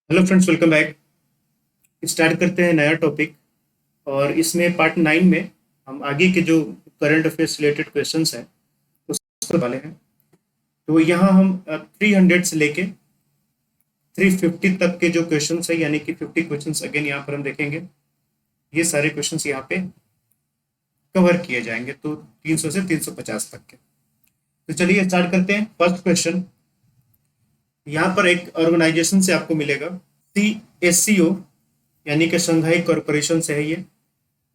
Hello friends, welcome back. Start करते हैं नया टॉपिक। और इसमें पार्ट 9 में हम आगे के जो करंट अफेयर्स रिलेटेड क्वेश्चंस हैं उसको वाले हैं। तो यहाँ हम 300 से लेके 350 तक के जो क्वेश्चंस है, यानी कि 50 क्वेश्चंस अगेन यहाँ पर हम देखेंगे। ये सारे क्वेश्चंस यहाँ पे कवर किए जाएंगे, तो 300 से 350 तक के। तो चलिए स्टार्ट करते हैं। फर्स्ट क्वेश्चन यहाँ पर एक ऑर्गेनाइजेशन से आपको मिलेगा, CSCO, यानी कि शंघाई कॉरपोरेशन से है ये।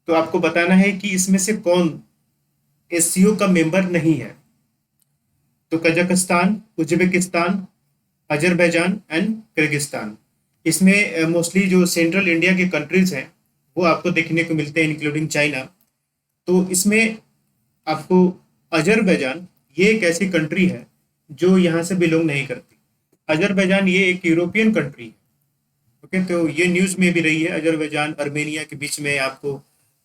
तो आपको बताना है कि इसमें से कौन एससीओ का मेंबर नहीं है। तो Kazakhstan, Uzbekistan, Azerbaijan and Kyrgyzstan. इसमें मोस्टली जो सेंट्रल इंडिया के कंट्रीज हैं वो आपको देखने को मिलते हैं, इंक्लूडिंग चाइना। तो इसमें आपको अजरबैजान, ये एक ऐसी कंट्री है जो यहाँ से बिलोंग नहीं करती। अजरबैजान ये एक यूरोपियन कंट्री है। ओके, तो ये न्यूज़ में भी रही है। अजरबैजान अर्मेनिया के बीच में आपको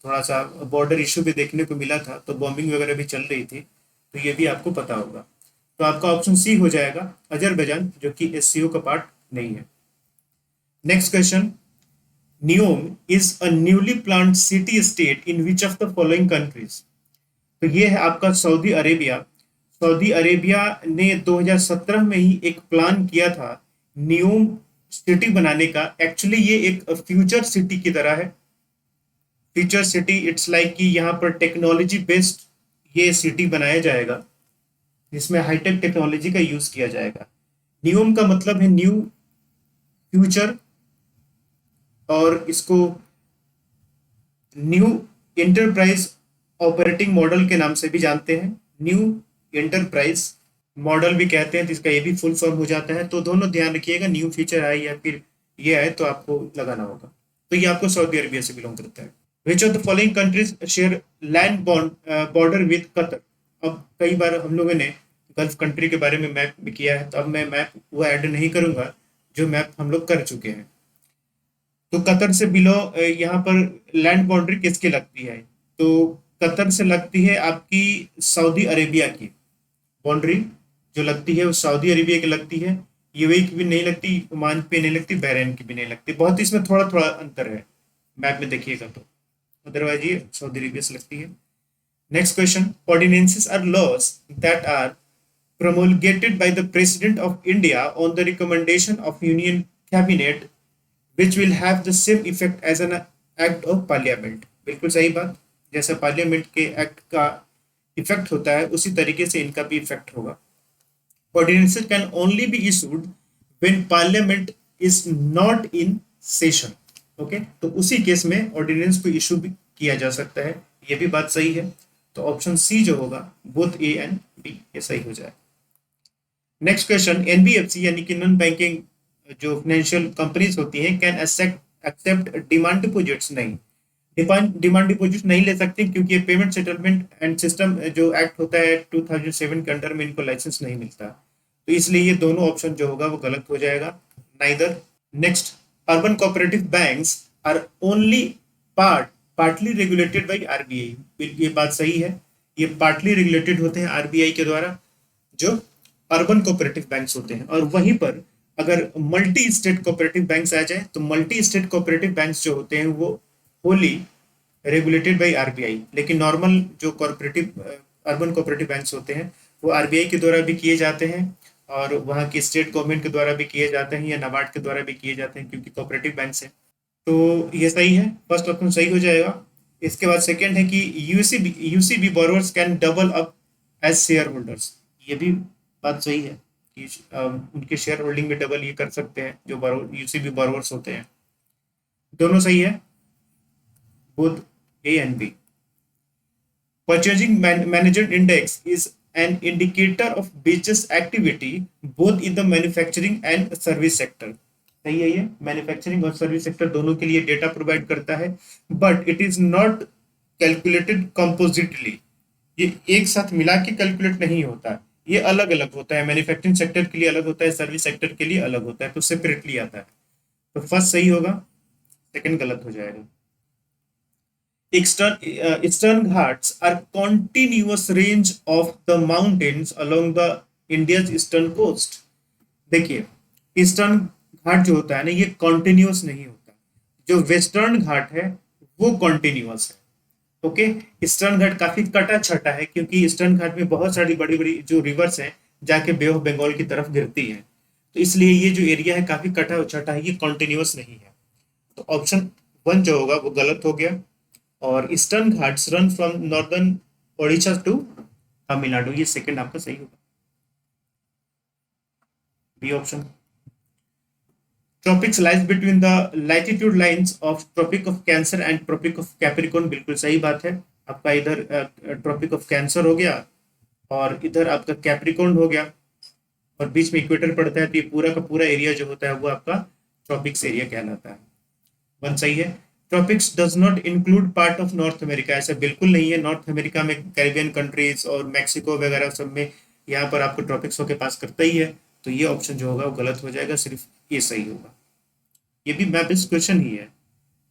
थोड़ा सा बॉर्डर इशू भी देखने को मिला था, तो बॉम्बिंग वगैरह भी चल रही थी। तो ये भी आपको पता होगा। तो आपका ऑप्शन सी हो जाएगा, अजरबैजान, जो कि एससीओ का पार्ट नहीं है। Next question, न्यूम is a newly planned city state in which of the following countries. तो ये है आपका सऊदी अरेबिया। सऊदी अरेबिया ने 2017 में ही एक प्लान किया था न्यूम सिटी बनाने का। एक्चुअली ये एक फ्यूचर सिटी की तरह है। फ्यूचर सिटी, इट्स लाइक कि यहाँ पर टेक्नोलॉजी बेस्ड ये सिटी बनाया जाएगा जिसमें हाईटेक टेक्नोलॉजी का यूज किया जाएगा। न्यूम का मतलब है न्यू, फ्यूचर, और इसको न्यू एंटरप्राइज ऑपरेटिंग मॉडल के नाम से भी जानते हैं। न्यू एंटरप्राइज मॉडल भी कहते हैं, जिसका ये भी फुल फॉर्म हो जाता है। तो दोनों ध्यान रखिएगा, न्यू फीचर आए या फिर ये आए तो आपको लगाना होगा। तो ये आपको सऊदी अरबिया से बिलोंग करता है। विच of the following countries share land border with Qatar. अब कई बार हम लोगों ने गल्फ कंट्री के बारे में मैप में किया है, तो अब मैं मैप वो ऐड नहीं करूंगा जो मैप हम लोग कर चुके हैं। तो कतर से बिलो यहाँ पर लैंड बाउंड्री किसकी लगती है? तो कतर से लगती है आपकी सऊदी अरेबिया की बाउंड्री। जो लगती है वो सऊदी अरेबिया की लगती है। यूएई की भी नहीं लगती, ओमान पे नहीं लगती, बहरीन की भी नहीं लगती। बहुत इसमें थोड़ा थोड़ा अंतर है मैप में देखिएगा तो। अदरवाइज ये सऊदी अरेबिया से लगती है। Next question, ordinances are laws that are promulgated by the President of India on the recommendation of Union Cabinet which will have the same effect as an act of parliament। बिल्कुल सही बात। जैसे parliament के act का effect होता है उसी तरीके से इनका भी इफेक्ट होगा। Ordinances can only be issued when parliament is not in session। Okay, तो उसी केस में ऑर्डिनेंस को इशू भी किया जा सकता है। ये भी बात सही है। तो ऑप्शन सी जो होगा, बोथ ए एंड बी, ये सही हो जाए। नेक्स्ट क्वेश्चन, एनबीएफसी यानी कि नॉन बैंकिंग जो फाइनेंशियल कंपनीज होती हैं कैन एक्सेप्ट डिमांड डिपॉजिट्स। नहीं, डिमांड डिपॉजिट नहीं ले सकते, क्योंकि ये पेमेंट सेटलमेंट एंड सिस्टम जो एक्ट होता है 2007 के अंडर में इनको लाइसेंस नहीं मिलता। तो इसलिए ये दोनों ऑप्शन जो होगा वो गलत हो जाएगा, neither. Next, urban cooperative banks are only partly regulated by RBI. ये बात सही है। ये पार्टली रेगुलेटेड होते हैं आरबीआई के द्वारा, जो अर्बन कोऑपरेटिव बैंक्स होते हैं। और वहीं पर अगर मल्टी स्टेट कोऑपरेटिव बैंक्स आ जाए तो मल्टी स्टेट कोऑपरेटिव बैंक्स जो होते हैं वो होली रेगुलेटेड बाय आरबीआई। लेकिन नॉर्मल जो कोऑपरेटिव अर्बन कोऑपरेटिव बैंक्स होते हैं वो आरबीआई के द्वारा भी किए जाते हैं, और वहाँ की स्टेट गवर्नमेंट के द्वारा भी किए जाते हैं, या नाबार्ड के द्वारा भी किए जाते हैं, क्योंकि कोऑपरेटिव बैंक्स हैं। तो ये सही है, फर्स्ट ऑप्शन सही हो जाएगा। इसके बाद सेकंड है कि UCB borrowers can double up as share holders. ये भी बात सही है कि उनके शेयर होल्डिंग में डबल ये कर सकते हैं जो यूसीबी बोरोवर्स होते हैं। दोनों सही है, both A and B। Purchasing Manager Index is an indicator of business activity both in the manufacturing and service sector। सही है, ये मैन्युफैक्चरिंग और सर्विस सेक्टर दोनों के लिए डेटा प्रोवाइड करता है, but it is not calculated compositely. ये एक साथ मिला के कैलकुलेट नहीं होता, ये अलग अलग होता है। मैन्युफैक्चरिंग सेक्टर के लिए अलग होता है, सर्विस सेक्टर के लिए अलग होता है, तो सेपरेटली आता है। तो फर्स्ट सही होगा, सेकंड गलत हो जाएगा। Eastern Ghats are continuous range of the mountains along the India's eastern coast। देखिए, ईस्टर्न घाट जो होता है ना ये कॉन्टिन्यूस नहीं होता। जो वेस्टर्न घाट है वो कॉन्टिन्यूस है। ओके। ईस्टर्न घाट काफी कटा छटा है क्योंकि ईस्टर्न घाट में बहुत सारी बड़ी बड़ी जो रिवर्स हैं जाके बे ऑफ बंगाल की तरफ गिरती हैं, तो इसलिए ये जो एरिया है काफी कटा छटा है, ये कॉन्टिन्यूस नहीं है। तो ऑप्शन वन जो होगा वो गलत हो गया। और Eastern Ghats run from northern Odisha to Tamil Nadu, ये सेकंड आपका सही होगा, B option. Tropics lies between the latitude lines of Tropic of Cancer and Tropic of Capricorn, बिल्कुल सही बात है। आपका इधर ट्रॉपिक ऑफ कैंसर हो गया और इधर आपका कैप्रिकॉर्न हो गया, और बीच में इक्वेटर पड़ता है, तो ये पूरा का पूरा एरिया जो होता है वो आपका ट्रॉपिक्स एरिया कहलाता है। वन सही है। Tropics does not include part of north America, ऐसा बिल्कुल नहीं है। नॉर्थ अमेरिका में कैरिबियन कंट्रीज और मैक्सिको वगैरह सब में यहाँ पर आपको ट्रॉपिक्स के पास करता ही है, तो ये ऑप्शन जो होगा वो गलत हो जाएगा, सिर्फ ये सही होगा। ये भी मैप बेस्ड क्वेश्चन ही है,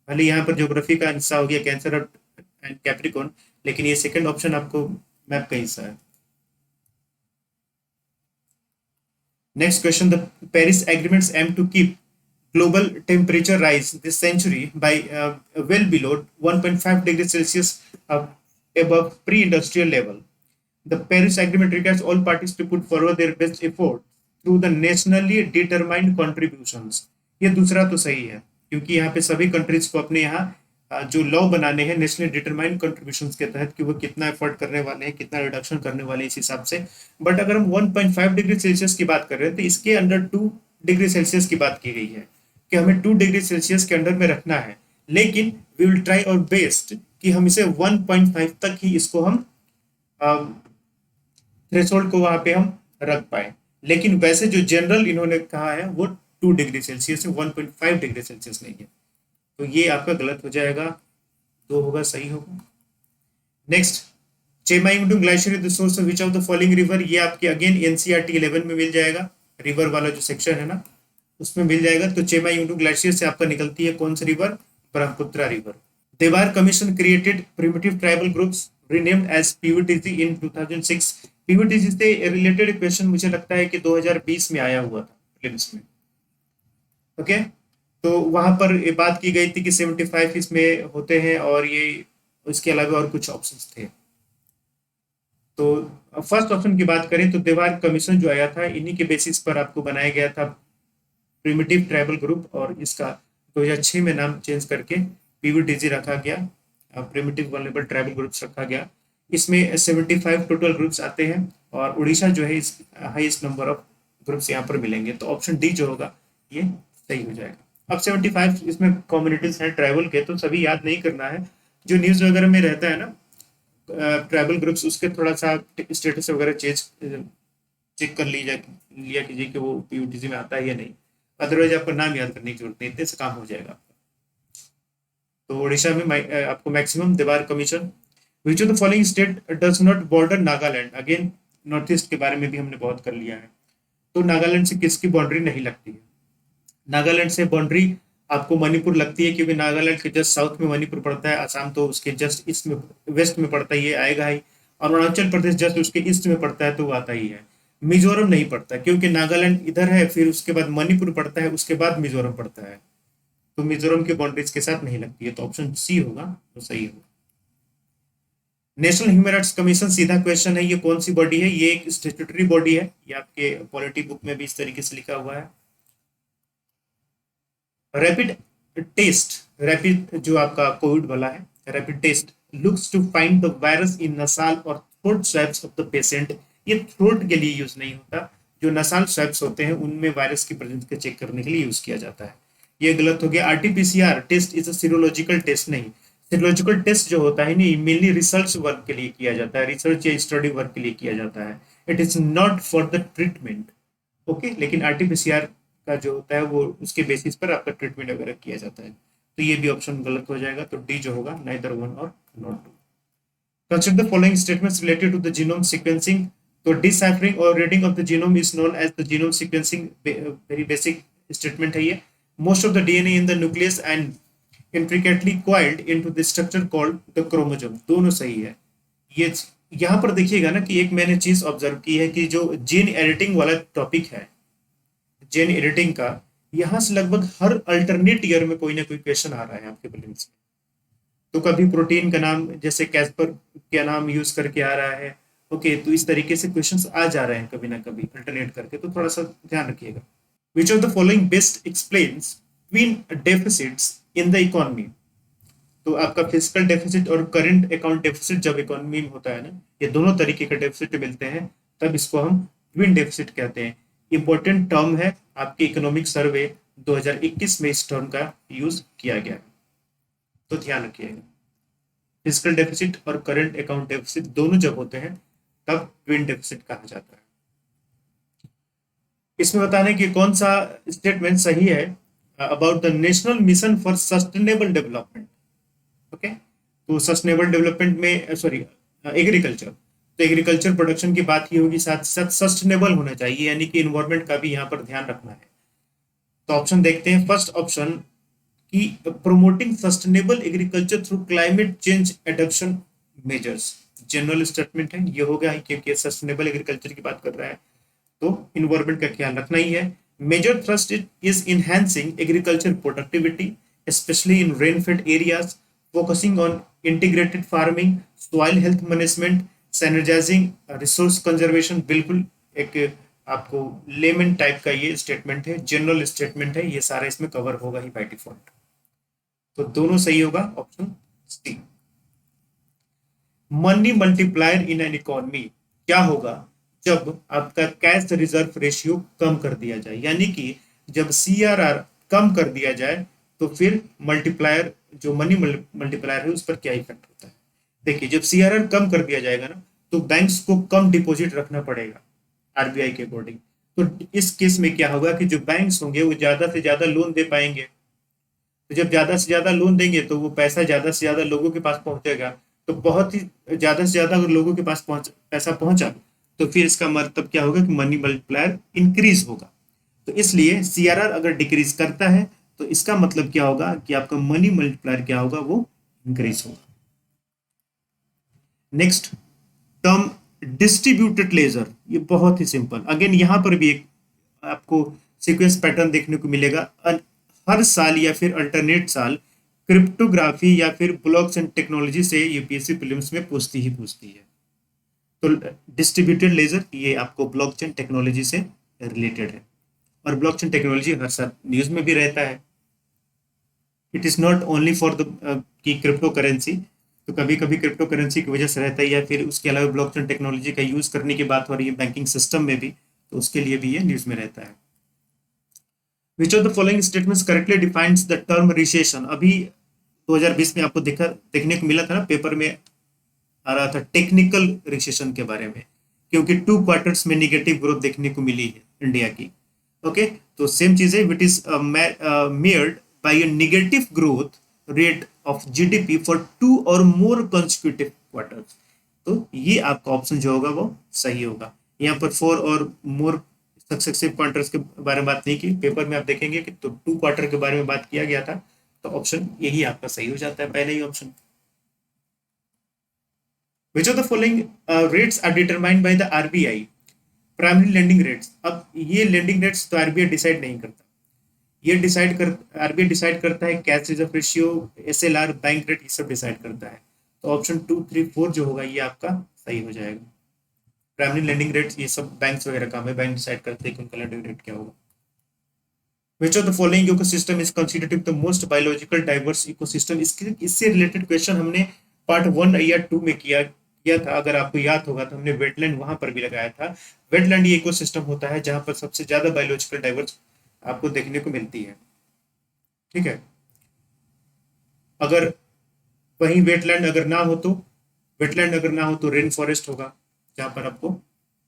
भले यहाँ पर ज्योग्राफी का हिस्सा हो गया कैंसर एंड कैप्रिकॉर्न, लेकिन ये सेकंड ऑप्शन आपको मैप का हिस्सा है। Next question, the Paris agreements aim to keep global temperature rise this century by well below 1.5 degrees Celsius above pre-industrial level. The Paris Agreement requires all parties to put forward their best effort through the nationally determined contributions. ये दूसरा तो सही है क्योंकि यहाँ पे सभी countries को अपने यहाँ जो लॉ बनाने हैं नेशनली डिटरमाइंड कंट्रीब्यूशंस के तहत कि वो कितना एफर्ट करने वाले हैं, कितना रिडक्शन करने वाले हैं इस हिसाब से। बट अगर हम 1.5 डिग्री सेल्सियस की बात कर रहे हैं तो इसके अंडर 2 डिग्री सेल्सियस की बात की गई है कि हमें 2 डिग्री सेल्सियस के अंडर में रखना है, लेकिन वी विल ट्राई और बेस्ट कि हम इसे 1.5 तक ही इसको हम थ्रेशोल्ड को वहां पे हम रख पाए। लेकिन वैसे जो जनरल इन्होंने कहा है वो 2 डिग्री सेल्सियस है, 1.5 डिग्री सेल्सियस नहीं है, तो ये आपका गलत हो जाएगा, दो होगा सही होगा। Next, Chemayungdung glacier the source of which of the following river, ये आपके अगेन एनसीईआरटी 11 में मिल जाएगा, रिवर वाला जो सेक्शन है ना उसमें मिल जाएगा। तो चेमाईयुंडुंग ग्लेशियर से आपका निकलती है कौन सी river, Brahmaputra river. Dhebar commission created primitive tribal groups renamed as PVTG in 2006। PVTG से रिलेटेड क्वेश्चन मुझे लगता है कि 2020 में आया हुआ था प्रीलिम्स में। ओके, तो वहां पर ये बात की गई थी कि 75 इसमें होते हैं और ये इसके अलावा और कुछ ऑप्शंस थे। तो फर्स्ट ऑप्शन की बात करें तो देवार कमीशन जो आया था इन्हीं के बेसिस पर आपको बनाया गया था प्रिमिटिव ट्राइबल ग्रुप, और इसका 2006 में नाम चेंज करके पीवीटीजी रखा गया, प्रिमिटिव वल्नरेबल ट्राइबल ग्रुप्स रखा गया। इसमें 75 टोटल ग्रुप्स आते हैं और उड़ीसा जो है इस हाईएस्ट नंबर ऑफ ग्रुप्स यहाँ पर मिलेंगे, तो ऑप्शन डी जो होगा ये सही हो जाएगा। अब 75 इसमें कम्युनिटीज हैं ट्राइबल के, तो सभी याद नहीं करना है। जो न्यूज वगैरह में रहता है ना ट्राइबल ग्रुप्स, उसके थोड़ा सा स्टेटस वगैरह चेक कर लिया कीजिए कि वो पीयूटीसी में आता है या नहीं, अदरवाइज आपको नाम याद करने की जरूरत नहीं, इतने से काम हो जाएगा। तो उड़ीसा में आपको मैक्सिमम देवार commission. Which of the following state does not border Nagaland, again north east के बारे में भी हमने बहुत कर लिया है। तो नागालैंड से किसकी बाउंड्री नहीं लगती है, नागालैंड से बाउंड्री आपको मणिपुर लगती है, क्योंकि नागालैंड के जस्ट साउथ में मणिपुर पड़ता है, असम तो उसके जस्ट ईस्ट में वेस्ट में पड़ता है, ये आएगा ही, और अरुणाचल प्रदेश जस्ट उसके ईस्ट में पड़ता है तो वो आता ही है। मिजोरम नहीं पड़ता क्योंकि नागालैंड इधर है, फिर उसके बाद मणिपुर पड़ता है, उसके बाद मिजोरम पड़ता है, तो मिजोरम की बाउंड्रीज के साथ नहीं लगती है, तो ऑप्शन सी होगा तो सही होगा। नेशनल ह्यूमन राइट्स कमीशन, सीधा क्वेश्चन है, ये कौन सी बॉडी है, ये एक स्टैट्यूटरी बॉडी है, ये आपके पॉलिटी बुक में भी इस तरीके से लिखा हुआ है। रैपिड टेस्ट, रैपिड जो आपका कोविड वाला है, rapid test looks to find the virus in nasal और throat swabs of the patient, ये थ्रोट के लिए यूज नहीं होता, जो नसाल स्वैब्स होते हैं उनमें वायरस की प्रेजेंस को चेक करने के लिए यूज किया जाता है, ये गलत हो गया। RTPCR test is a serological test, नहीं, सीरोलॉजिकल टेस्ट जो होता है नहीं मेनली रिसर्च वर्क के लिए किया जाता है, रिसर्च या स्टडी वर्क के लिए किया जाता है, it is not for the treatment. Okay, लेकिन आरटीपीसीआर का जो होता है वो उसके बेसिस पर आपका ट्रीटमेंट वगैरह किया जाता है, तो ये भी ऑप्शन गलत हो जाएगा, तो डी जो होगा नाइदर वन और not two. Consider the following statements related to the genome sequencing, तो डिसाइफरिंग और reading of the genome is known as the genome sequencing, very basic statement है ये। Most of the DNA in the nucleus and intricately coiled into the structure called the chromosome, दोनों सही है। ये यहाँ पर देखिएगा ना कि एक मैंने चीज ऑब्जर्व की है कि जो जीन एडिटिंग वाला टॉपिक है, जीन एडिटिंग का, यहाँ से लगभग हर अल्टरनेट ईयर में कोई ना कोई क्वेश्चन आ रहा है आपके प्रीलिम्स में। तो कभी प्रोटीन का नाम जैसे कैस्पर का नाम यूज करके आ रहा है। ओके, तो इस तरीके से क्वेश्चंस आ जा रहे हैं कभी ना कभी अल्टरनेट करके, तो थोड़ा सा ध्यान रखिएगा। विच of the following best explains twin deficits in the economy. तो आपका फिजिकल डेफिसिट और करंट अकाउंट डेफिसिट जब इकोनॉमी में होता है ना, ये दोनों तरीके के डेफिसिट मिलते हैं, तब इसको हम ट्विन डेफिसिट कहते हैं। इंपॉर्टेंट टर्म है, आपके इकोनॉमिक सर्वे 2021 में इस टर्म का यूज किया गया, तो ध्यान रखिएगा। फिजिकल डेफिसिट और करंट अकाउंट डेफिसिट दोनों जब होते हैं तब ट्विन डेफिसिट कहा जाता है। इसमें बताने की कौन सा स्टेटमेंट सही है about the national mission for sustainable development. Okay, तो सस्टेनेबल डेवलपमेंट में सॉरी एग्रीकल्चर, तो एग्रीकल्चर प्रोडक्शन की बात ही होगी, साथ साथ सस्टेनेबल होना चाहिए, यानी कि इन्वायरमेंट का भी यहाँ पर ध्यान रखना है। तो ऑप्शन देखते हैं, फर्स्ट ऑप्शन की promoting sustainable agriculture through climate change adaption measures, general statement है ये हो गया, क्योंकि सस्टेनेबल एग्रीकल्चर की बात कर रहा है तो इन्वायरमेंट का ख्याल रखना ही है। Major thrust is enhancing agriculture productivity specially in rainfed areas, focusing on integrated farming, soil health management, sanitizing, resource conservation. बिल्कुल एक आपको लेमन टाइप का ये स्टेटमेंट है, जनरल स्टेटमेंट है, ये सारा इसमें कवर होगा ही बाय डिफॉल्ट, तो दोनों सही होगा option C. Money multiplier in an economy क्या होगा जब आपका कैश रिजर्व रेशियो कम कर दिया जाए, यानी कि जब सीआरआर कम कर दिया जाए तो फिर मल्टीप्लायर, जो मनी मल्टीप्लायर है उस पर क्या इफेक्ट होता है। देखिए, जब सीआरआर कम कर दिया जाएगा ना, तो बैंक्स को कम डिपॉजिट रखना पड़ेगा आरबीआई के अकॉर्डिंग। तो इस केस में क्या होगा कि जो बैंक्स होंगे वो ज्यादा से ज्यादा लोन दे पाएंगे, तो जब ज्यादा से ज्यादा लोन देंगे तो वो पैसा ज्यादा से ज्यादा लोगों के पास पहुंचेगा, तो बहुत ही ज्यादा से ज्यादा अगर लोगों के पास पैसा पहुंचा, तो फिर इसका मतलब क्या होगा कि मनी मल्टीप्लायर इंक्रीज होगा। तो इसलिए सीआरआर अगर डिक्रीज करता है तो इसका मतलब क्या होगा कि आपका मनी मल्टीप्लायर क्या होगा, वो इंक्रीज होगा। नेक्स्ट टर्म डिस्ट्रीब्यूटेड लेजर, ये बहुत ही सिंपल, अगेन यहाँ पर भी एक आपको सीक्वेंस पैटर्न देखने को मिलेगा। हर साल या फिर अल्टरनेट साल क्रिप्टोग्राफी या फिर ब्लॉकचेन टेक्नोलॉजी से यूपीएससी प्रीलिम्स में पूछती है। तो डिस्ट्रीब्यूटेड लेजर ये आपको ब्लॉकचेन टेक्नोलॉजी से रिलेटेड है, और ब्लॉकचेन टेक्नोलॉजी हर साल न्यूज में भी रहता है। It is not only for the key crypto currency, तो कभी कभी क्रिप्टो करेंसी की वजह से रहता है, या फिर उसके अलावा ब्लॉकचेन टेक्नोलॉजी का यूज करने की बात हो रही है बैंकिंग सिस्टम में भी, तो उसके लिए भी ये न्यूज में रहता है। विच of the following statements correctly defines the term recession. अभी 2020 में आपको देखने को मिला था ना, पेपर में आ रहा था टेक्निकल रिसेशन के बारे में, क्योंकि 2 क्वार्टर्स में निगेटिव ग्रोथ देखने को मिली है इंडिया की। ओके, तो सेम चीज है, it is marred by a negative growth rate of GDP for 2 or more consecutive quarters. तो ये आपका ऑप्शन जो होगा वो सही होगा। यहाँ पर 4 और मोर सक्सेसिव क्वार्टर्स के बारे में बात नहीं की, पेपर में आप देखेंगे कि तो 2 क्वार्टर के बारे में बात किया गया था, तो ऑप्शन यही आपका सही हो जाता है, पहले ही option. Which of the following rates are determined by the RBI? Primary lending rates. अब ये लेंडिंग रेट्स तो आरबीआई डिसाइड नहीं करता, ये आरबीआई डिसाइड करता है cash reserve ratio, SLR, bank rate, ये सब डिसाइड करता है। तो ऑप्शन 2, 3, 4 जो होगा ये आपका सही हो जाएगा। प्राइमरी लेंडिंग रेट्स ये सब बैंक्स वगैरह काम है, बैंक डिसाइड करते हैं कि उनका लेंडिंग रेट क्या होगा। Which of the following ecosystem is considered the most biological diverse ecosystem? इससे रिलेटेड क्वेश्चन हमने पार्ट 1 या 2 में किया था, अगर आपको याद होगा तो हमने वेटलैंड वहां पर भी लगाया था। वेटलैंड ये इकोसिस्टम होता है जहां पर सबसे ज्यादा बायोलॉजिकल डाइवर्स आपको देखने को मिलती है। ठीक है, अगर वहीं वेटलैंड अगर ना हो तो रेन फॉरेस्ट होगा, जहां पर आपको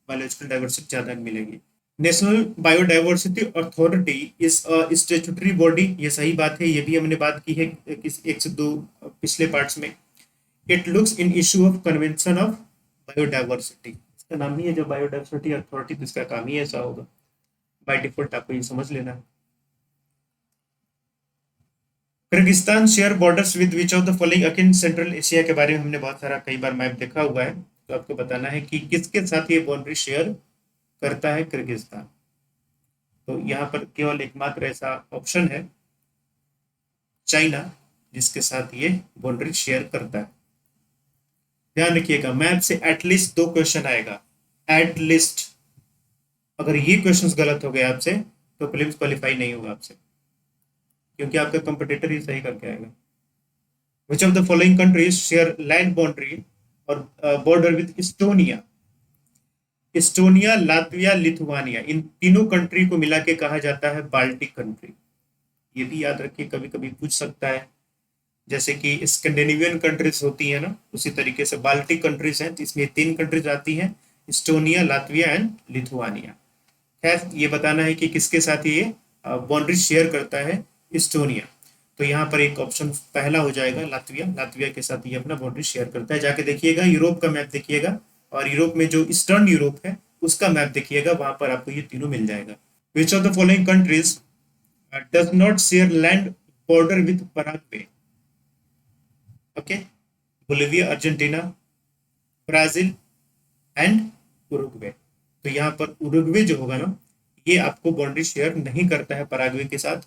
बायोलॉजिकल डाइवर्सिटी ज्यादा मिलेगी। National biodiversity authority is a statutory body, ये सही बात है, ये भी हमने बात की है 1 से 2 पिछले पार्ट्स में। It looks in issue of convention of biodiversity, इसका नाम ही है जो बायोडाइवर्सिटी अथॉरिटी, तो इसका काम ही ऐसा होगा, बाय डिफॉल्ट आपको ये समझ लेना है। Kyrgyzstan share borders with which of the following, again central Asia के बारे में हमने बहुत सारा कई बार मैप देखा हुआ है, तो आपको बताना है कि किसके साथ ये बाउंड्री शेयर करता है किर्गिस्तान। तो यहाँ पर केवल एकमात्र ऐसा ऑप्शन है चाइना, जिसके साथ ये बाउंड्री शेयर करता है। ध्यान रखिएगा, मैप से एटलीस्ट 2 क्वेश्चन आएगा, एटलीस्ट। अगर ये क्वेश्चंस गलत हो गए आपसे तो प्रीलिम्स क्वालिफाई नहीं होगा आपसे, क्योंकि आपका कंपटीटर ही सही करके आएगा। Which of the following countries share land boundary और border with Estonia? Estonia, Latvia, Lithuania, इन तीनों कंट्री को मिला के कहा जाता है बाल्टिक कंट्री। ये भी याद रखिए, कभी कभी पूछ सकता है। जैसे कि स्कैंडिनेवियन कंट्रीज होती है ना, उसी तरीके से बाल्टिक कंट्रीज हैं, इसमें 3 कंट्रीज आती हैं, इस्टोनिया, लातविया एंड लिथुआनिया। खैर, ये बताना है कि किसके साथ ये बाउंड्री शेयर करता है, इस्टोनिया। तो यहाँ पर एक ऑप्शन पहला हो जाएगा लातविया, लातविया के साथ ये अपना बाउंड्री शेयर करता है। जाके देखिएगा, यूरोप का मैप देखिएगा, और यूरोप में जो ईस्टर्न यूरोप है उसका मैप देखिएगा, वहां पर आपको ये तीनों मिल जाएगा। विच of the following countries does not share land border with Paraguay? Okay, Bolivia, Argentina, Brazil and Uruguay. तो यहाँ पर उरुग्वे जो होगा ना, ये आपको बाउंड्री शेयर नहीं करता है पराग्वे के साथ।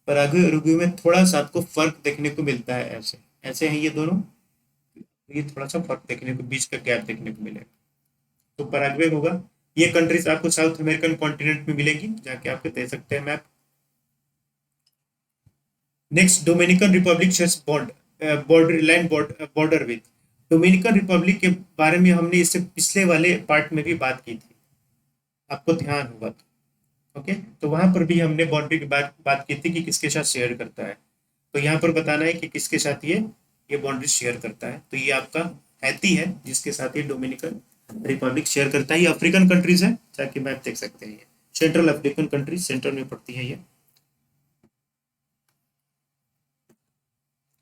पराग्वे और उरुग्वे में थोड़ा सा आपको फर्क देखने को मिलता है, ऐसे ऐसे हैं ये दोनों, ये थोड़ा सा फर्क देखने को, बीच का गैप देखने को मिलेगा, तो पराग्वे होगा। ये कंट्रीज आपको साउथ अमेरिकन कॉन्टिनेंट में मिलेगी, जाके आपके दे सकते हैं map. Next, Dominican Republic shares border land border with. Dominican Republic के बारे में हमने इससे पिछले वाले पार्ट में भी बात की थी, आपको ध्यान होगा तो। ओके, तो वहां पर भी हमने बाउंड्री की बात की थी कि किसके साथ शेयर करता है। तो यहाँ पर बताना है कि किसके साथ ये बाउंड्री शेयर करता है। तो ये आपका हैती है, जिसके साथ ये डोमिनिकन रिपब्लिक शेयर करता है। ये अफ्रीकन कंट्रीज है, जाके मैप देख सकते हैं, ये सेंट्रल अफ्रीकन कंट्रीज सेंटर में पड़ती है ये।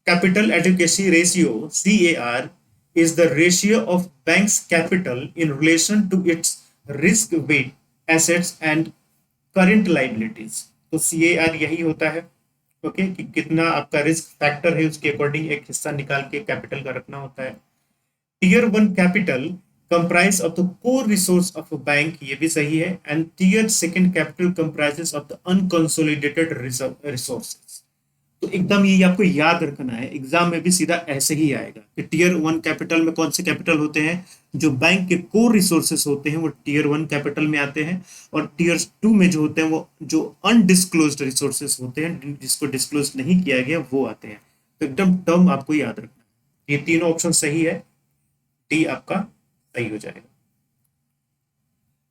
Capital Adequacy Ratio (CAR) is the ratio of bank's capital in relation to its risk weight assets and current liabilities. तो CAR यही होता है, ओके, कि कितना आपका रिस्क फैक्टर है, उसके अकॉर्डिंग एक हिस्सा निकाल के कैपिटल का रखना होता है। Tier 1 capital comprise of the core resource of a bank, ये भी सही है, and tier 2 capital comprises of the unconsolidated resources। तो एकदम ये आपको याद रखना है, एग्जाम में भी सीधा ऐसे ही आएगा कि टीयर 1 कैपिटल में कौन से कैपिटल होते हैं, जो बैंक के कोर रिसोर्सेस होते हैं वो टीयर 1 कैपिटल में आते हैं, और टीयर 2 में जो होते हैं वो जो अनडिस्क्लोज्ड रिसोर्सेस होते हैं, जिसको डिस्क्लोज नहीं किया गया, वो आते हैं। तो एकदम टर्म आपको याद रखना है। ये तीनों ऑप्शन सही है, डी आपका सही हो जाएगा।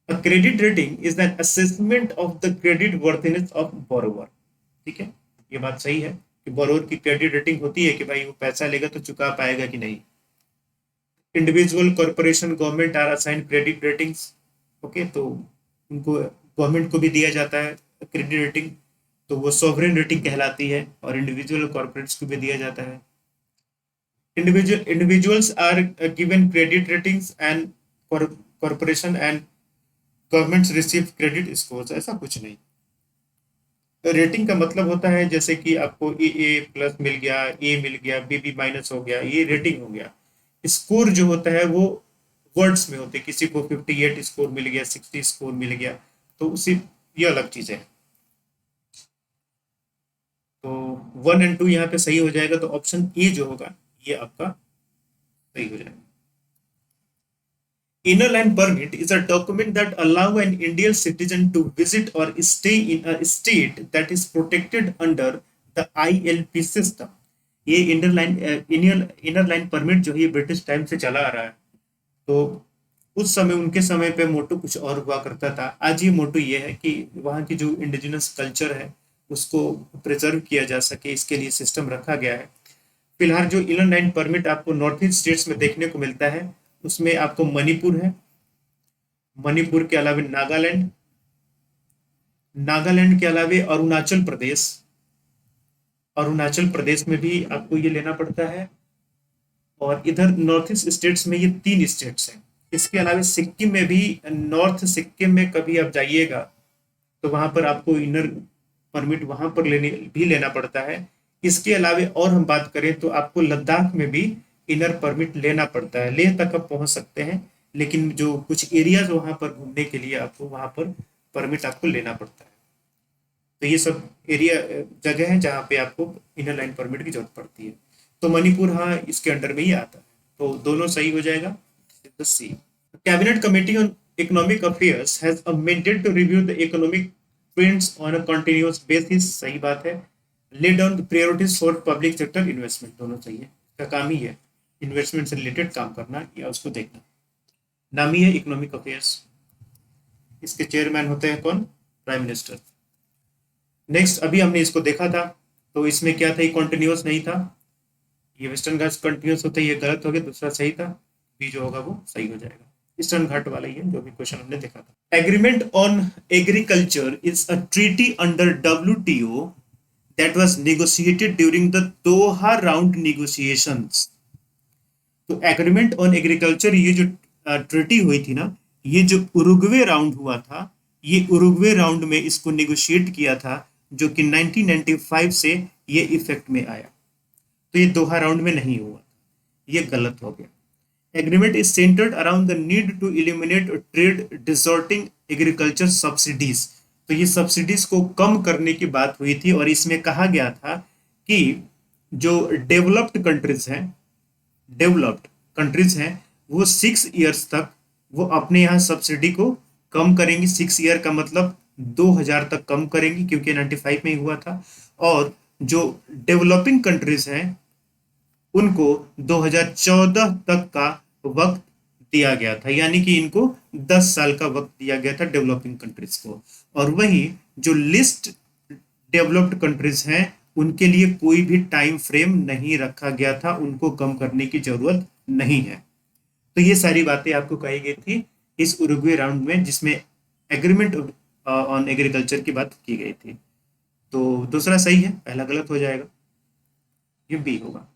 A credit rating is an assessment of the credit worthiness of borrower। ठीक है, ये बात सही है कि बोरोवर की क्रेडिट रेटिंग होती है कि भाई वो पैसा लेगा तो चुका पाएगा कि नहीं। Individual, corporation, government are assign credit ratings. Okay, तो उनको गवर्नमेंट को भी दिया जाता है क्रेडिट रेटिंग, तो वो सॉवरेन रेटिंग कहलाती है, और इंडिविजुअल कॉर्पोरेट्स को भी दिया जाता है। Individuals are given credit ratings and corporation and governments receive credit scores, ऐसा कुछ नहीं। रेटिंग का मतलब होता है जैसे कि आपको ए प्लस मिल गया, ए मिल गया, बी माइनस हो गया, ये रेटिंग हो गया। स्कोर जो होता है वो वर्ड्स में होते हैं, किसी को 58 स्कोर मिल गया, 60 स्कोर मिल गया, तो उसी ये अलग चीज है। तो 1 और 2 यहाँ पे सही हो जाएगा, तो ऑप्शन ए जो होगा ये आपका सही हो जाएगा। Inner line permit is a document that allow an Indian citizen to visit or stay in a state that is protected under the ILP system। ये इनर लाइन परमिट जो है ब्रिटिश टाइम से चला आ रहा है। तो उस समय, उनके समय पे मोटो कुछ और हुआ करता था। आज ये मोटो ये है कि वहाँ की जो इंडिजिनस कल्चर है उसको प्रिजर्व किया जा सके, इसके लिए सिस्टम रखा गया है। फिलहाल जो इनर लाइन परमिट आपको नॉर्थ ईस्ट स्टेट्स में देखने को मिलता है, उसमें आपको मणिपुर है, मणिपुर के अलावा नागालैंड, नागालैंड के अलावा अरुणाचल प्रदेश, अरुणाचल प्रदेश में भी आपको ये लेना पड़ता है, और इधर नॉर्थ ईस्ट स्टेट्स में ये 3 स्टेट्स हैं। इसके अलावा सिक्किम में भी, नॉर्थ सिक्किम में कभी आप जाइएगा तो वहां पर आपको इनर परमिट वहां पर लेना पड़ता है। इसके अलावा और हम बात करें तो आपको लद्दाख में भी इनर परमिट लेना पड़ता है। लेह तक आप पहुंच सकते हैं, लेकिन जो कुछ एरियाज वहां पर घूमने के लिए आपको वहां पर परमिट आपको लेना पड़ता है। तो ये सब एरिया जगह है जहाँ पे आपको इनर लाइन परमिट की जरूरत पड़ती है। तो मणिपुर हाँ इसके अंडर में ही आता है, तो दोनों सही हो जाएगा। C. Cabinet committee on economic affairs has a mandate to review the economic trends on a continuous basis, सही बात है। Lay down the priorities for public sector investment, दोनों सही है, इसका काम ही है इन्वेस्टमेंट से रिलेटेड काम करना या उसको देखना। नाम ही है इकोनॉमिक अफेयर्स। इसके चेयरमैन होते हैं कौन? Prime minister. नेक्स्ट अभी हमने इसको देखा था, तो इसमें क्या था, ये कॉन्टिन्यूस नहीं था, ये वेस्टर्न घाट कंटिन्यूस होता है, ये गलत हो गया, दूसरा सही था, बी जो होगा वो सही हो जाएगा। ईस्टर्न घाट वाला ही है जो भी क्वेश्चन हमने देखा था। Agreement on agriculture is a treaty under WTO that was negotiated during the Doha round negotiations। तो एग्रीमेंट ऑन एग्रीकल्चर, ये जो ट्रीटी हुई थी ना, ये जो उरुग्वे राउंड हुआ था, ये उरुग्वे राउंड में इसको नेगोशिएट किया था, जो कि 1995 से ये इफेक्ट में आया। तो ये दोहा राउंड में नहीं हुआ, ये गलत हो गया। Agreement is centred around the need to eliminate trade distorting agriculture subsidies. तो ये सब्सिडीज को कम करने की बात हुई थी, और इसमें कहा गया था कि जो डेवलप्ड कंट्रीज हैं वो 6 ईयर्स तक वो अपने यहाँ सब्सिडी को कम करेंगी। 6 ईयर का मतलब 2000 तक कम करेंगी, क्योंकि 95 में ही हुआ था। और जो डेवलपिंग कंट्रीज हैं उनको 2014 तक का वक्त दिया गया था, यानी कि इनको 10 साल का वक्त दिया गया था डेवलपिंग कंट्रीज को। और वहीं जो लिस्ट डेवलप्ड कंट्रीज हैं उनके लिए कोई भी टाइम फ्रेम नहीं रखा गया था, उनको कम करने की जरूरत नहीं है। तो ये सारी बातें आपको कही गई थी इस उरुग्वे राउंड में, जिसमें एग्रीमेंट ऑन एग्रीकल्चर की बात की गई थी। तो दूसरा सही है, पहला गलत हो जाएगा, ये बी होगा।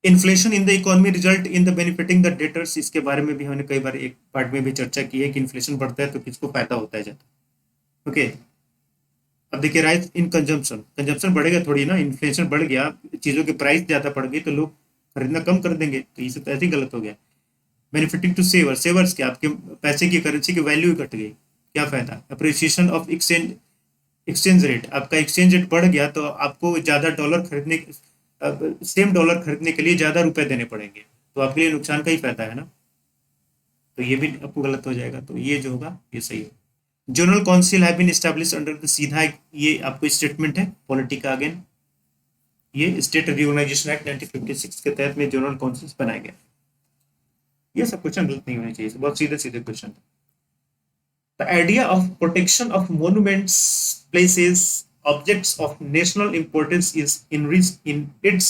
Inflation in the economy result in the benefiting the debtors, इसके बारे में भी हमने कई बार एक पार्ट में भी चर्चा की है कि इन्फ्लेशन बढ़ता है तो किसको फायदा होता है ज्यादा। ओके, अब देखिए राइज इन कंजम्पशन, कंजम्पशन बढ़ेगा थोड़ी ना, इन्फ्लेशन बढ़ गया, चीजों की प्राइस ज्यादा बढ़ गई तो लोग खरीदना कम कर देंगे, तो ये सब तो ऐसे ही गलत हो गया। बेनिफिटिंग टू सेवर, सेवर्स क्या, आपके पैसे की करेंसी की वैल्यू घट गई, क्या फायदा। अप्रिसिएशन ऑफ एक्सचेंज रेट, आपका एक्सचेंज रेट बढ़ गया तो आपको ज्यादा डॉलर खरीदने, सेम डॉलर खरीदने के लिए ज्यादा रुपए देने पड़ेंगे, तो आपके लिए नुकसान का ही फायदा है ना, तो ये भी आपको गलत हो जाएगा, तो ये जो होगा ये सही है। General council have been established under the, सीधा ये आपको स्टेटमेंट है पॉलिटी का अगेन, ये स्टेट रिओर्गनाइजेशन एक्ट 1956 के तहत में जनरल काउंसिल बनाया गया। ये सब क्वेश्चन गलत नहीं होने चाहिए, बहुत सीधे सीधे question. The idea of protection of monuments, places, objects of national importance is enriched in its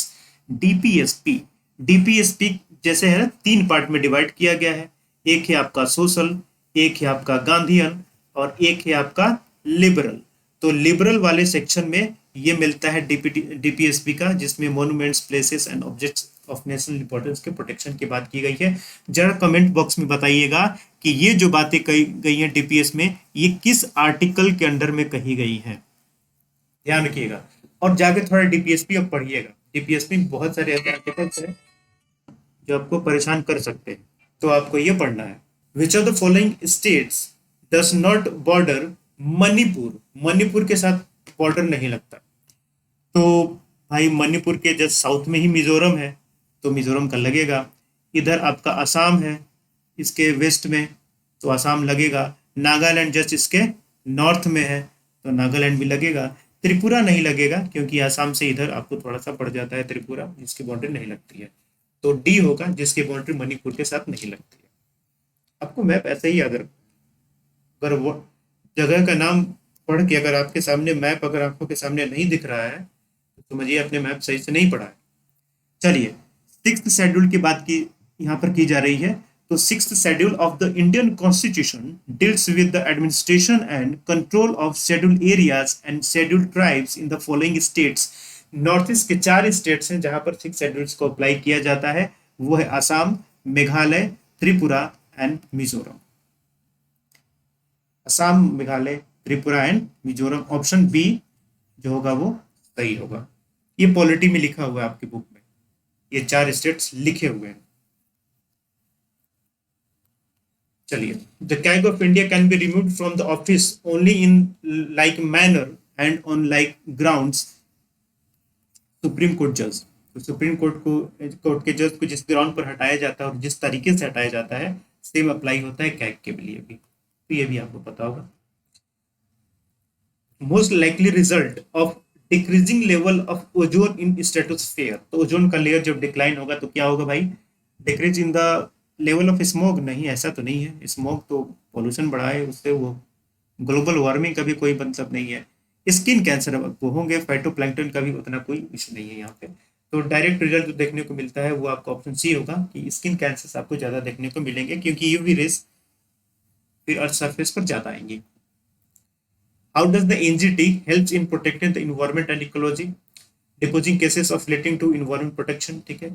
DPSP। DPSP जैसे है ना, 3 पार्ट में डिवाइड किया गया है, एक है आपका सोशल, एक है आपका गांधीयन, और एक है आपका लिबरल। तो लिबरल वाले सेक्शन में ये मिलता है डीपीएसपी का, जिसमें monuments, places and objects of national importance के प्रोटेक्शन की बात की गई है। जरा कमेंट बॉक्स में बताइएगा कि ये जो बातें कही गई हैं डीपीएस में, ये किस आर्टिकल के अंडर में कही गई हैं, ध्यान रखिएगा। और जाके थोड़ा डीपीएसपी अब पढ़िएगा, डीपीएसपी में बहुत सारे ऐसे आर्टिकल्स हैं जो आपको परेशान कर सकते हैं, तो आपको ये पढ़ना है। विच of the following states does not border Manipur, Manipur के साथ बॉर्डर नहीं लगता। तो भाई मणिपुर के जस्ट साउथ में ही मिजोरम है, तो मिजोरम का लगेगा। इधर आपका असम है, इसके वेस्ट में, तो असम लगेगा। नागालैंड जस्ट इसके नॉर्थ में है, तो नागालैंड भी लगेगा। त्रिपुरा नहीं लगेगा, क्योंकि असम से इधर आपको थोड़ा सा पड़ जाता है त्रिपुरा, जिसकी बाउंड्री नहीं लगती है। तो डी होगा, जिसकी बाउंड्री मणिपुर के साथ नहीं लगती है। आपको मैप ऐसे ही याद रखना, अगर वो जगह का नाम पढ़ के अगर आपके सामने मैप अगर आंखों के सामने नहीं दिख रहा है तो समझिए अपने मैप सही से नहीं पढ़ा है। चलिए, 6th शेड्यूल की बात की यहाँ पर की जा रही है। तो 6th schedule of the Indian constitution deals with the administration and control of schedule areas and schedule tribes in the following states. North east के 4 स्टेट्स हैं जहां पर 6 शेड्यूल्स को अप्लाई किया जाता है, वो है Assam, Meghalaya, Tripura and Mizoram. Assam, Meghalaya, Tripura and Mizoram, option B जो होगा वो सही होगा। ये पॉलिटी में लिखा हुआ है आपकी बुक में, ये 4 स्टेट्स लिखे हुए हैं। चलिए, the CAG of India can be remove from the office only in like manner and on like grounds supreme court जज। तो सुप्रीम कोर्ट के जज को जिस ग्राउंड पर हटाया जाता है और जिस तरीके से हटाया जाता है, सेम अप्लाई होता है कैग के लिए भी। तो ये भी आपको पता होगा। Most likely result of decreasing level of ozone in stratosphere. तो ओजोन का लेयर जब डिक्लाइन होगा तो क्या होगा भाई? Decrease in the level of smog. नहीं, ऐसा तो नहीं है। स्मोग तो पोल्यूशन बढ़ाए, उससे वो ग्लोबल वार्मिंग का भी कोई मतलब नहीं है। स्किन कैंसर वो होंगे, फाइटोप्लैंक्टन का भी उतना कोई इशू नहीं है यहाँ पे। तो डायरेक्ट रिजल्ट जो देखने को मिलता है वो आपका ऑप्शन सी होगा कि स्किन कैंसर आपको ज्यादा देखने को मिलेंगे, क्योंकि यूवी रेस फिर अर्थ सरफेस पर ज्यादा आएंगी। How does the NGT helps in protecting the environment and ecology? Disposing cases of relating to environment protection, ठीक है।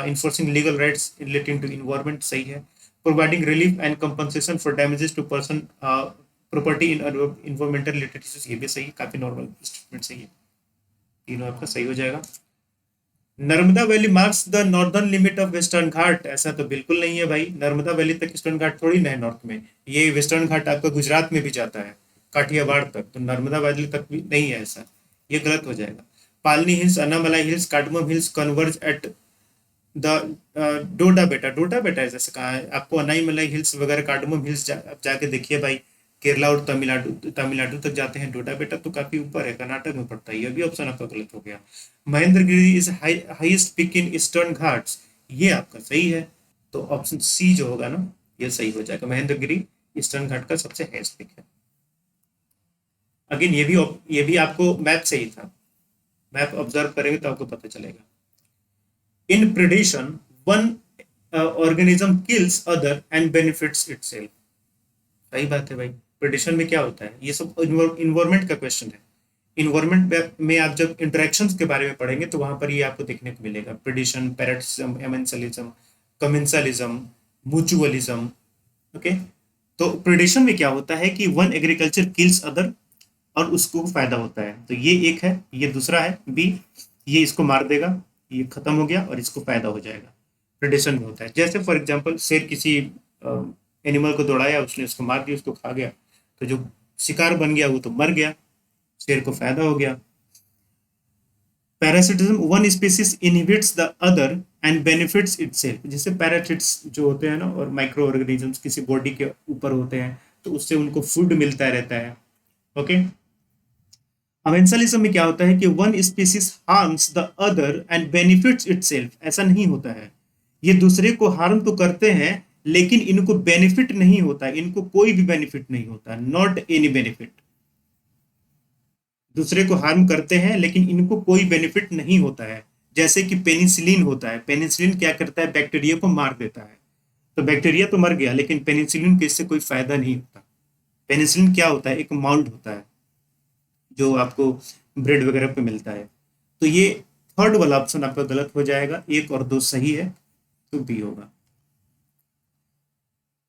Enforcing legal rights relating to environment, सही है। Providing relief and compensation for damages to person property in environmental related issues, ये भी सही है, काफी normal statement सही है, तीनों आपका सही हो जाएगा। Narmada valley marks the northern limit of western ghat, ऐसा तो बिल्कुल नहीं है भाई। नर्मदा वैली तक ईस्टर्न घाट थोड़ी ना है नॉर्थ में, ये वेस्टर्न घाट आपका गुजरात में भी जाता है, काठियावाड़ तक। तो नर्मदा वैली तक भी नहीं है ऐसा, ये गलत हो जाएगा। Palani hills, Annamalai hills, cardamom hills converge at the Doda Betta. Doda Betta जैसे कहा है आपको, अनाईमलाई हिल्स वगैरह कार्डमम हिल्स जाके देखिए भाई, केरला और तमिलनाडु तक जाते हैं। डोडा बेटा तो काफी ऊपर है, कर्नाटक में पड़ता है। ये भी ऑप्शन आपका गलत हो गया। Mahendragiri is highest peak in eastern Ghats, ये आपका सही है। तो ऑप्शन सी जो होगा ना, ये सही हो जाएगा। महेंद्रगिरी ईस्टर्न घाट का सबसे हाईएस्ट पीक है। अगेन ये भी आपको मैप से ही था, मैप ऑब्जर्व करेंगे तो आपको पता चलेगा। In predation one organism kills other and benefits itself, सही बात है भाई। प्रेडिशन में क्या होता है? ये सब इन्वायरमेंट का क्वेश्चन है। इन्वायरमेंट में आप जब इंटरेक्शंस के बारे में पढ़ेंगे तो वहां पर ये आपको देखने को मिलेगा। प्रेडिशन, पैरेटिज्म, एमेंसलिज्म, कमेंसलिज्म, म्यूचुअलिज्म। ओके, तो प्रेडिशन में क्या होता है कि वन एग्रीकल्चर किल्स अदर और उसको फायदा होता है। तो ये एक है, ये दूसरा है बी, ये इसको मार देगा, ये खत्म हो गया और इसको फायदा हो जाएगा। प्रेडिशन में होता है। जैसे फॉर एग्जांपल शेर किसी एनिमल को दौड़ाया, उसने उसको मार दिया, उसको खा गया, तो जो शिकार बन गया वो तो मर गया, शेर को फायदा हो गया। Parasitism, one species inhibits the other and benefits itself. जैसे पैरासिट्स जो होते हैं ना, और माइक्रो ऑर्गेनिजम्स किसी बॉडी के ऊपर होते हैं, तो उससे उनको फूड मिलता रहता है। ओके, अमेंसलिज्म में क्या होता है कि one species harms the other and benefits itself. ऐसा नहीं होता है, ये दूसरे को हार्म तो करते हैं लेकिन इनको बेनिफिट नहीं होता, इनको कोई भी बेनिफिट नहीं होता, नॉट एनी बेनिफिट। दूसरे को हार्म करते हैं लेकिन इनको कोई बेनिफिट नहीं होता है। जैसे कि पेनिसिलिन होता है, पेनिसिलिन क्या करता है? बैक्टीरिया को मार देता है। तो बैक्टीरिया तो मर गया लेकिन पेनिसिलिन के इससे कोई फायदा नहीं होता। पेनिसिलिन क्या होता है? एक माउल्ट होता है जो आपको ब्रेड वगैरह पे मिलता है। तो ये थर्ड वाला ऑप्शन आपका गलत हो जाएगा, एक और दो सही है, तो बी होगा।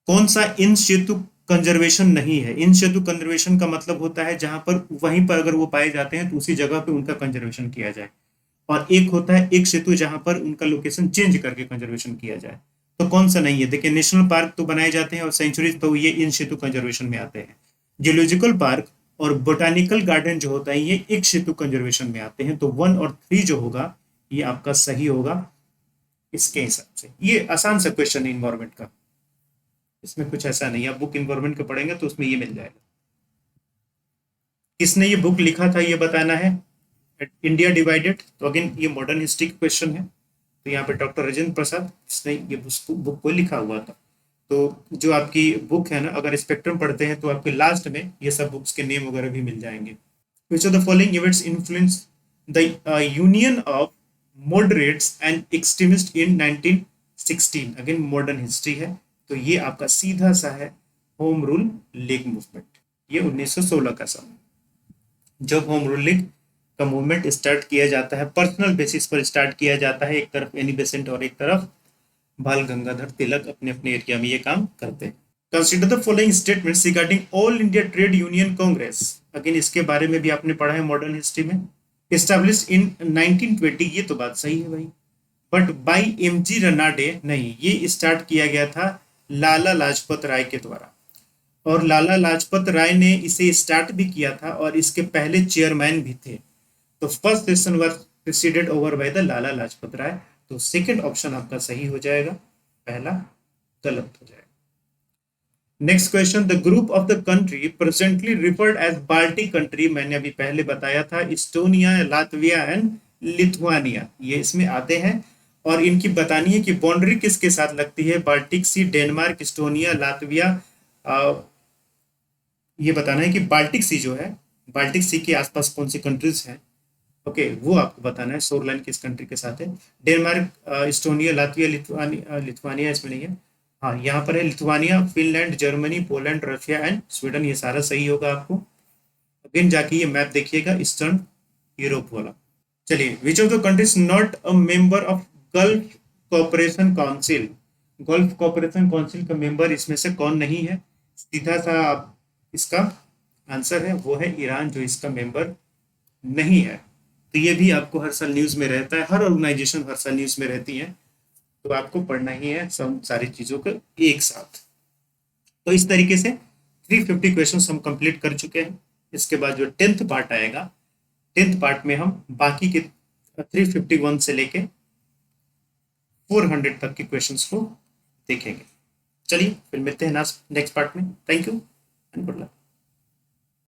कौन सा इन सेतु कंजर्वेशन नहीं है? इन सेतु कंजर्वेशन का मतलब होता है जहां पर वहीं पर अगर वो पाए जाते हैं तो उसी जगह पे उनका कंजर्वेशन किया जाए। और एक होता है एक सेतु जहां पर उनका लोकेशन चेंज करके कंजर्वेशन किया जाए। तो कौन सा नहीं है? देखिए, नेशनल पार्क तो बनाए जाते हैं और सेंचुरी, तो ये इन सेतु कंजर्वेशन में आते हैं। जियोलॉजिकल पार्क और बोटानिकल गार्डन जो होता है ये एक सेतु कंजर्वेशन में आते हैं। तो 1 और 3 जो होगा ये आपका सही होगा इसके हिसाब से। ये आसान सा क्वेश्चन है इन्वायरमेंट का, इसमें कुछ ऐसा नहीं है। आप बुक इन्वायरमेंट का पढ़ेंगे तो उसमें ये मिल जाएगा। किसने ये बुक लिखा था ये बताना है। इंडिया डिवाइडेड, तो अगेन ये मॉडर्न हिस्ट्री का क्वेश्चन है। तो यहाँ पे डॉक्टर राजेंद्र प्रसाद इसने ये बुक को लिखा हुआ था। तो जो आपकी बुक है ना, अगर स्पेक्ट्रम पढ़ते हैं तो आपके लास्ट में ये सब बुक्स के नेम वगैरह भी मिल जाएंगे। विच of the following events influence the union of moderates and extremist in 1916? Again modern history है, तो ये आपका सीधा सा है होम रूल लीग मूवमेंट। ये 1916 का समय जब होम रूल लीग का मूवमेंट स्टार्ट किया जाता है, पर्सनल बेसिस पर स्टार्ट किया जाता है। एक तरफ एनी बेसेंट और एक तरफ बाल गंगाधर तिलक अपने अपने एरिया में ये काम करते हैं। Consider the following statements regarding All India Trade Union Congress. Again इसके बारे में भी आपने पढ़ा है मॉडर्न हिस्ट्री में। एस्टैब्लिश्ड इन 1920, ये तो बात सही है भाई, but by M G Ranade नहीं, ये स्टार्ट किया गया था लाला लाजपत राय के द्वारा। और लाला लाजपत राय ने इसे स्टार्ट भी किया था और इसके पहले चेयरमैन भी थे। तो first session was president over by the Lala Lajpat Rai. तो सेकंड ऑप्शन आपका सही हो जाएगा, पहला गलत हो जाएगा। Next question, the group of the country presently referred as Baltic country, मैंने अभी पहले बताया था, इस्टोनिया, लातविया एंड लिथुआनिया, ये इसमें आते हैं। और इनकी बतानी है कि बाउंड्री किसके साथ लगती है, बाल्टिक सी, डेनमार्क, इस्टोनिया, लातविया। ये बताना है कि बाल्टिक सी जो है, बाल्टिक सी के आसपास कौन सी कंट्रीज हैं। ओके, वो आपको बताना है शोर लाइन किस कंट्री के साथ है। Denmark, Estonia, Latvia, Lithuania, Lithuania इसमें नहीं है। हाँ, यहाँ पर है Lithuania, Finland, Germany, Poland, Russia and Sweden, ये सारा सही होगा आपको। अगेन जाके ये मैप देखिएगा, ईस्टर्न यूरोप वाला। चलिए, विच of the countries not a member of gulf cooperation council, gulf cooperation council का मेंबर इसमें से कौन नहीं है। सीधा सा आप इसका आंसर है वो है ईरान, जो इसका मेंबर नहीं है। तो ये भी आपको हर साल न्यूज में रहता है, हर ऑर्गेनाइजेशन हर साल न्यूज में रहती है, तो आपको पढ़ना ही है सब सारी चीजों को एक साथ। तो इस तरीके से 350 क्वेश्चंस हम कंप्लीट कर चुके हैं। इसके बाद जो 10th पार्ट आएगा, 10th पार्ट में हम बाकी के 351 से लेके 400 तक के क्वेश्चंस को देखेंगे। चलिए फिर मिलते हैं नेक्स्ट पार्ट में। Thank you and good luck.